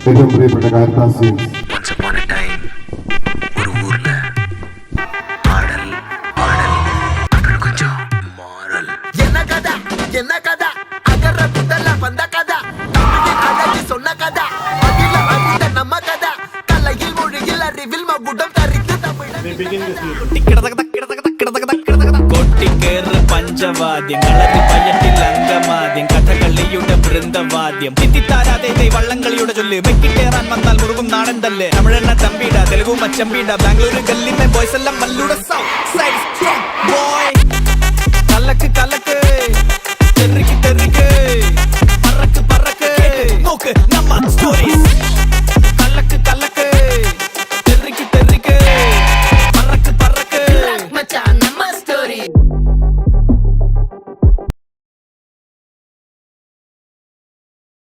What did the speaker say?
ഏറ്റവും പ്രിയപ്പെട്ട Caritas Once upon a time, ஒரு ஊர்ல பாடல் பாடல் அப்புறம் கொஞ்சம் மாறல். என்ன கதை அகர புதல வந்த கதை தமிழில் அழகி சொன்ன கதை அகில அறிந்த நம்ம கதை கலையில் மொழியில் அறிவில் மகுடம் தரித்து കൊട്ടിക്കേറ് പഞ്ചവാദ്യം കളരി പയറ്റിൽ അംഗമാദ്യം കഥകളിയുടെ വൃന്ദവാദ്യം തിത്തിത്താരാതെ വള്ളംകളിയുടെ ചൊല്ല് വെക്കിട്ടേറാൻ വന്നാൽ മുറുകും നാടൻ തല്ല് തമിഴെണ്ണ തമ്പീട തെലുഗു മച്ചമ്പീട ബാംഗ്ലൂര് ഗല്ലിമേ ബോയ്സ് എല്ലാം മല്ലൂടെ ബോയ് കലക്ക് കലക്ക് തെറിക്ക് തെറിക്ക് പറക്ക് പറക്ക് നോക്ക് നമ്മ സ്റ്റോറീസ്